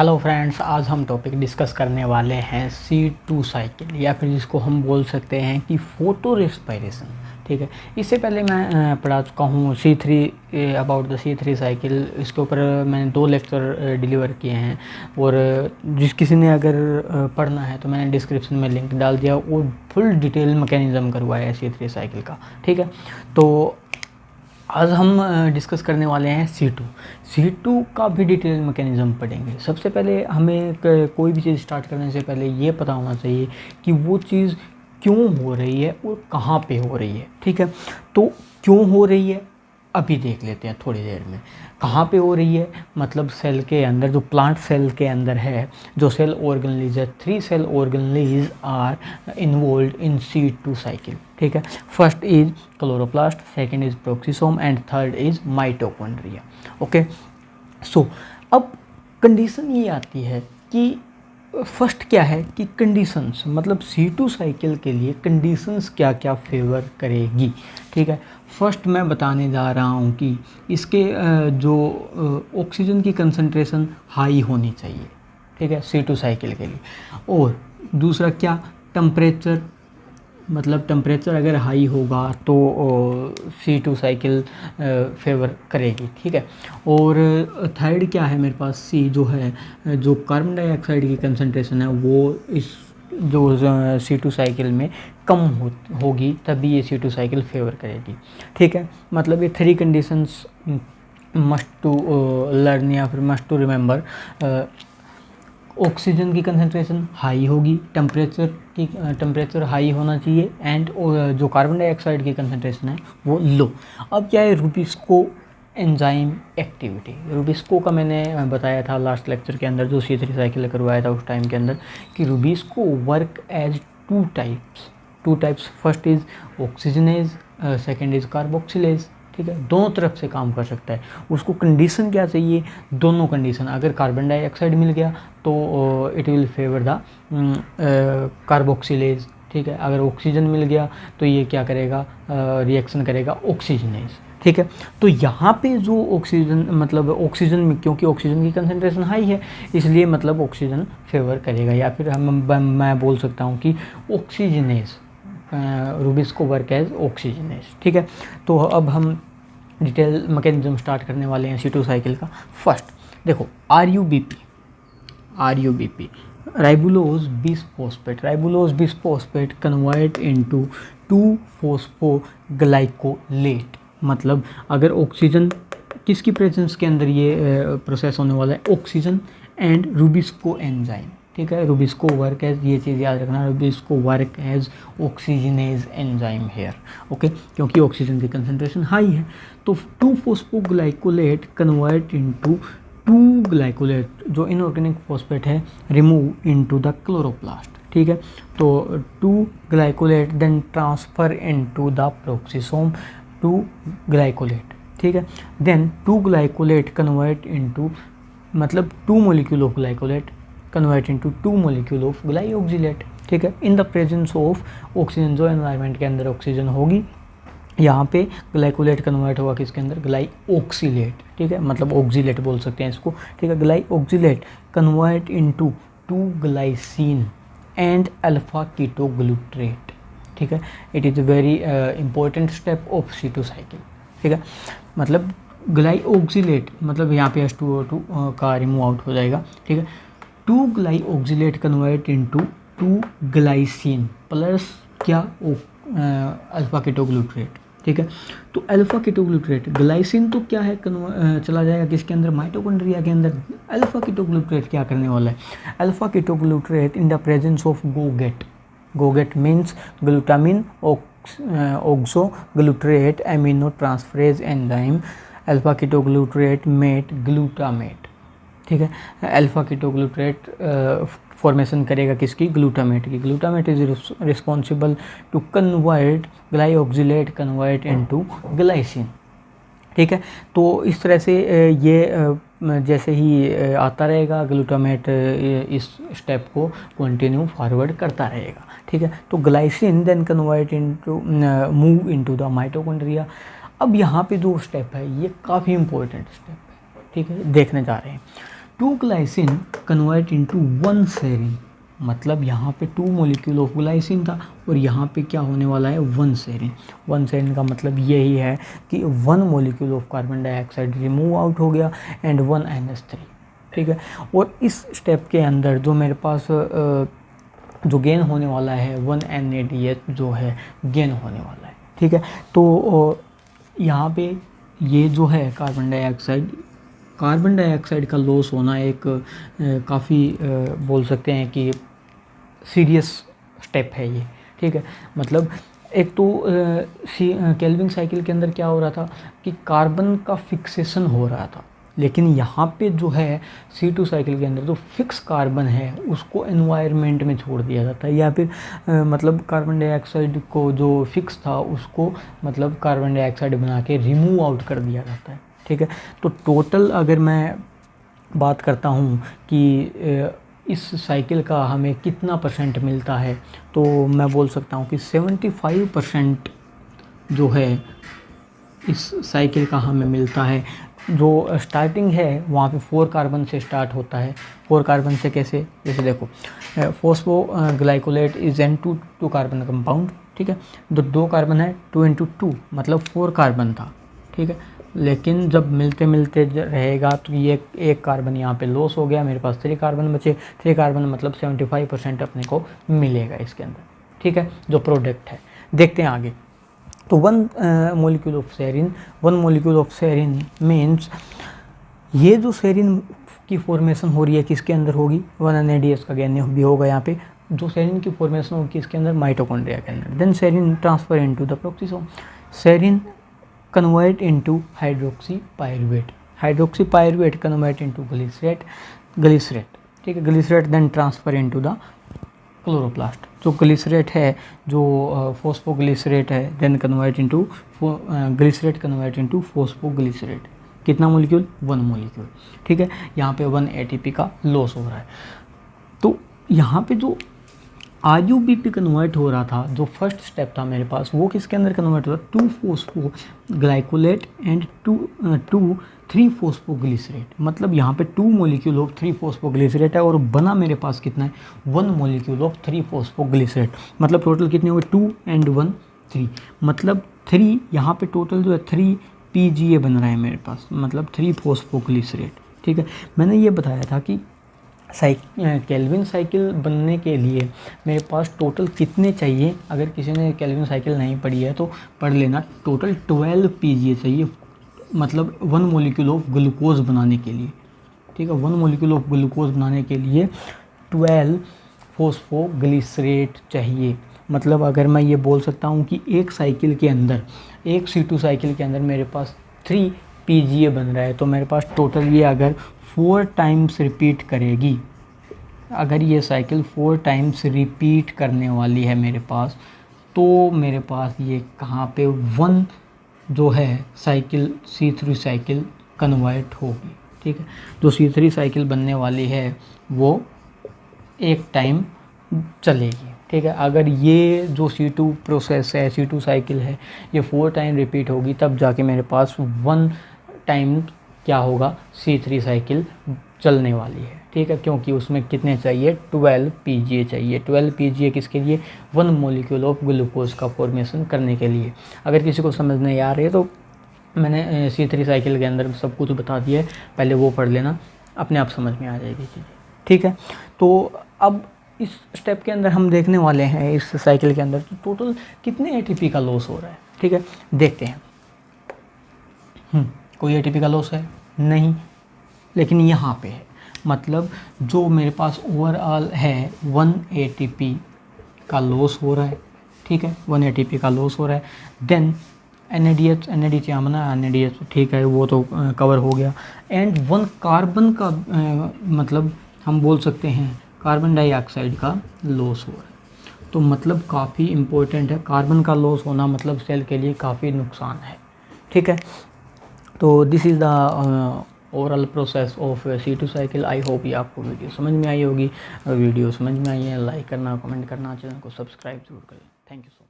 Hello friends, आज हम topic discuss करने वाले हैं C2 साइकिल या फिर जिसको हम बोल सकते हैं कि फोटो रेस्पिरेशन। ठीक है, इससे पहले मैं पढ़ा चुका हूँ C3 about the C3 cycle. इसके ऊपर मैंने 2 लेक्चर डिलीवर किए हैं और जिस किसी ने अगर पढ़ना है तो मैंने डिस्क्रिप्शन में लिंक डाल दिया और फुल डिटेल मैकेनिज़्म करवाया है C3 साइकिल का। ठीक है, तो आज हम डिस्कस करने वाले हैं C2 का भी डिटेल मैकेनिज़्म पढ़ेंगे। सबसे पहले हमें कोई भी चीज़ स्टार्ट करने से पहले ये पता होना चाहिए कि वो चीज़ क्यों हो रही है और कहाँ पे हो रही है। ठीक है, तो क्यों हो रही है अभी देख लेते हैं थोड़ी देर में। कहाँ पे हो रही है मतलब सेल के अंदर, जो प्लांट सेल के अंदर है, जो सेल ऑर्गेनेलीज है, 3 cell organelles are involved in C2 cycle. ठीक है, first is chloroplast, second is peroxisome and third is mitochondria. Okay, so अब कंडीशन ये आती है कि फर्स्ट क्या है कि कंडीशंस, मतलब C2 साइकिल के लिए कंडीशंस क्या क्या फेवर करेगी। ठीक है, फर्स्ट मैं बताने जा रहा हूँ कि इसके जो ऑक्सीजन की कंसंट्रेशन हाई होनी चाहिए। ठीक है, C2 साइकिल के लिए। और दूसरा क्या, टेम्परेचर, मतलब टेम्परेचर अगर हाई होगा तो C2 साइकिल फेवर करेगी। ठीक है, और थर्ड क्या है मेरे पास, C जो है, जो कार्बन डाइऑक्साइड की कंसंट्रेशन है वो इस जो C2 साइकिल में कम होगी, तभी ये C2 साइकिल फेवर करेगी। ठीक है, मतलब ये 3 कंडीशंस मस्ट टू लर्न या फिर मस्ट टू रिमेंबर। ऑक्सीजन की कंसंट्रेशन हाई होगी, टेम्परेचर हाई होना चाहिए, एंड जो कार्बन डाइऑक्साइड की कंसंट्रेशन है वो लो। अब क्या है, रुबिस्को एंजाइम एक्टिविटी। रुबिस्को का मैंने बताया था लास्ट लेक्चर के अंदर, जो C3 साइकिल करवाया था उस टाइम के अंदर, कि rubisco work as two types. First is oxygenase, second is carboxylase. ठीक है, दोनों तरफ से काम कर सकता है। उसको कंडीशन क्या चाहिए, दोनों कंडीशन। अगर कार्बन डाइऑक्साइड मिल गया तो it will favour the carboxylase. ठीक है, अगर ऑक्सीजन मिल गया तो ये क्या करेगा, रिएक्शन करेगा ऑक्सीजनेज। ठीक है, तो यहाँ पे जो ऑक्सीजन, मतलब ऑक्सीजन में, क्योंकि ऑक्सीजन की कंसंट्रेशन हाई है इसलिए मतलब ऑक्सीजन फेवर करेगा, या फिर मैं बोल सकता हूँ कि oxygenase, rubisco work as oxygenase. ठीक है, तो अब हम डिटेल मैकेनिज्म स्टार्ट करने वाले हैं C2 साइकिल का। फर्स्ट देखो, RUBP ribulose bisphosphate convert into two phosphoglycolate. मतलब अगर ऑक्सीजन, किसकी प्रेजेंस के अंदर ये प्रोसेस होने वाला है, ऑक्सीजन एंड रुबिस्को एंजाइम। ठीक है, रुबिस्को वर्क एज, ये चीज़ याद रखना, rubisco work as oxygenase enzyme here. Okay, क्योंकि ऑक्सीजन की कंसंट्रेशन हाई है तो 2-फॉस्फोग्लाइकोलेट कन्वर्ट इनटू 2-ग्लाइकोलेट, जो इनऑर्गेनिक फॉस्फेट है, रिमूव इनटू द क्लोरोप्लास्ट। ठीक है, तो two glycolate then transfer into the peroxisome two glycolate. ठीक है, देन 2-ग्लाइकोलेट कन्वर्ट इनटू, मतलब 2 molecule of glycolate convert into 2 molecule of glyoxylate. ठीक है, in the presence of oxygen, जो एनवायरनमेंट के अंदर ऑक्सीजन होगी, यहाँ पे ग्लाइकोलेट कन्वर्ट होगा किसके अंदर, ग्लाइऑक्सिलेट। ठीक है, मतलब ऑक्सिलेट बोल सकते हैं इसको। ठीक है, glyoxylate convert into two glycine and alpha ketoglutarate. ठीक है, it is a very important step of C2 cycle. ठीक है, मतलब ग्लाइऑक्सिलेट, मतलब यहाँ पे H2O2 का रिमूव आउट हो जाएगा। ठीक है, 2-ग्लाइऑक्सिलेट कन्वर्ट इनटू 2-ग्लाइसिन प्लस क्या, अल्फा कीटोग्लूट्रेट। ठीक है, तो अल्फा कीटोग्लूट्रेट, ग्लाइसिन तो क्या है, चला जाएगा किसके अंदर, माइटोकॉन्ड्रिया के अंदर। अल्फा कीटोग्लूट्रेट क्या करने वाला है, alpha ketoglutarate in the presence of GOGAT means glutamine oxoglutarate amino transferase enzyme, alpha ketoglutarate met glutamate. ठीक है, अल्फा कीटोग्लूट्रेट फॉर्मेशन करेगा किसकी, ग्लूटामेट की। Glutamate is responsible to convert glyoxylate convert into glycine. ठीक है, तो इस तरह से ये जैसे ही आता रहेगा ग्लूटामेट इस स्टेप को कंटिन्यू फॉरवर्ड करता रहेगा। ठीक है, तो glycine then convert into, move into the mitochondria. अब यहाँ पे जो स्टेप है ये काफ़ी इंपॉर्टेंट स्टेप है। ठीक है, देखने जा रहे हैं। 2 ग्लाइसिन कन्वर्ट इनटू 1 सेरिन, मतलब यहाँ पे 2 मॉलिक्यूल ऑफ ग्लाइसिन था और यहाँ पे क्या होने वाला है 1 सेरिन। 1 सेरिन का मतलब यही है कि 1 molecule of carbon dioxide remove out हो गया एंड 1 NH3, ठीक है। और इस स्टेप के अंदर जो मेरे पास जो गेन होने वाला है 1 NADH जो है गेन होने वाला है, ठीक है। तो यहाँ पे ये जो है कार्बन डाइऑक्साइड का लॉस होना एक काफ़ी बोल सकते हैं कि सीरियस स्टेप है ये, ठीक है। मतलब एक तो केल्विन साइकिल के अंदर क्या हो रहा था कि कार्बन का फिक्सेशन हो रहा था, लेकिन यहाँ पे जो है C2 साइकिल के अंदर जो फिक्स कार्बन है उसको एनवायरनमेंट में छोड़ दिया जाता है, या फिर मतलब कार्बन डाइऑक्साइड को जो फिक्स था उसको मतलब कार्बन डाइऑक्साइड बना के रिमूव आउट कर दिया जाता है, ठीक है। तो टोटल अगर मैं बात करता हूँ कि इस साइकिल का हमें कितना % मिलता है, तो मैं बोल सकता हूँ कि 75% जो है इस साइकिल का हमें मिलता है। जो स्टार्टिंग है वहाँ पे 4 कार्बन से स्टार्ट होता है। 4 कार्बन से कैसे, जैसे देखो फोस्फोग्लाइकोलेट इज एन 2 कार्बन कंपाउंड, ठीक है। जो 2 कार्बन है 2 × 2 मतलब 4 कार्बन था, ठीक है। लेकिन जब मिलते मिलते रहेगा तो ये एक कार्बन यहाँ पे लॉस हो गया, मेरे पास 3 कार्बन बचे। 3 कार्बन मतलब 75% अपने को मिलेगा इसके अंदर, ठीक है, जो प्रोडक्ट है। देखते हैं आगे। तो 1 molecule of serine, 1 molecule of serine means ये जो सेरिन की फॉर्मेशन हो रही है किसके अंदर होगी, 1 NADH का गेन भी होगा यहाँ पे। जो सेरिन की फॉर्मेशन होगी किसके अंदर, माइटोकॉन्ड्रिया के अंदर। Then serine transfer into the peroxisome, serine convert into hydroxypyruvate, hydroxypyruvate convert into glycerate, ठीक है। glycerate then transfer into the chloroplast. जो ग्लिसरेट है, जो फॉस्फोग्लिसरेट है, then convert into glycerate convert into phosphoglycerate. कितना मॉलिक्यूल, 1 मॉलिक्यूल, ठीक है। यहाँ पे 1 ATP का लॉस हो रहा है। तो यहाँ पे जो RUBP कन्वर्ट हो रहा था, जो फर्स्ट स्टेप था मेरे पास, वो किसके अंदर कन्वर्ट हो रहा था, 2 फोस्फोग्लाइकोलेट एंड 3 फोस्फोग्लिसरेट। मतलब यहाँ पे 2 मॉलिक्यूल ऑफ 3 फोस्फोग्लिसरेट है और बना मेरे पास कितना है, 1 मॉलिक्यूल ऑफ 3 फोस्फोग्लिसरेट। मतलब टोटल कितने हुए, 2 and 1 3, मतलब 3 यहाँ पे टोटल जो है 3 PGA बन रहा है मेरे पास, मतलब 3 फोस्फोग्लिसरेट, ठीक है। मैंने ये बताया था कि केल्विन साइकिल बनने के लिए मेरे पास टोटल कितने चाहिए। अगर किसी ने केल्विन साइकिल नहीं पढ़ी है तो पढ़ लेना। टोटल 12 PGA चाहिए, मतलब 1 मॉलिक्यूल ऑफ ग्लूकोज बनाने के लिए, ठीक है। 1 मॉलिक्यूल ऑफ ग्लूकोज बनाने के लिए 12 फोस्फोग्लिसरेट चाहिए। मतलब अगर मैं ये बोल सकता हूँ कि एक साइकिल के अंदर, एक C2 साइकिल के अंदर मेरे पास 3 PGA बन रहा है, तो मेरे पास टोटल ये अगर 4 टाइम्स रिपीट करेगी, अगर ये साइकिल 4 टाइम्स रिपीट करने वाली है मेरे पास, तो मेरे पास ये कहाँ पे 1 जो है साइकिल C3 साइकिल कन्वर्ट होगी, ठीक है। जो C3 साइकिल बनने वाली है वो एक टाइम चलेगी, ठीक है। अगर ये जो C2 प्रोसेस है, C2 साइकिल है, ये 4 टाइम रिपीट होगी, तब जाके मेरे पास 1 टाइम क्या होगा, C3 साइकिल चलने वाली है, ठीक है। क्योंकि उसमें कितने चाहिए, 12 PGA चाहिए। 12 PGA किसके लिए, 1 मॉलिक्यूल ऑफ ग्लूकोज का फॉर्मेशन करने के लिए। अगर किसी को समझ नहीं आ रही है तो मैंने C3 साइकिल के अंदर सब कुछ बता दिया है, पहले वो पढ़ लेना, अपने आप समझ में आ जाएगी चीज़ें, ठीक है। तो अब इस स्टेप के अंदर हम देखने वाले हैं, इस साइकिल के अंदर टोटल कितने ATP का लॉस हो रहा है, ठीक है। देखते हैं। कोई ATP का लॉस है नहीं, लेकिन यहाँ पे है, मतलब जो मेरे पास ओवरऑल है 1 ATP का लॉस हो रहा है, ठीक है। 1 ATP का लॉस हो रहा है। देन NADH यहाँ बना, NADH ठीक है, वो तो कवर हो गया। एंड 1 कार्बन का मतलब हम बोल सकते हैं कार्बन डाइऑक्साइड का लॉस हो रहा है। तो मतलब काफ़ी इम्पोर्टेंट है, कार्बन का लॉस होना मतलब सेल के लिए काफ़ी नुकसान है, ठीक है। तो this is the overall process of C2 cycle. I hope ये आपको वीडियो समझ में आई होगी। वीडियो समझ में आई है, लाइक करना, कमेंट करना, चैनल को सब्सक्राइब जरूर करें। Thank you.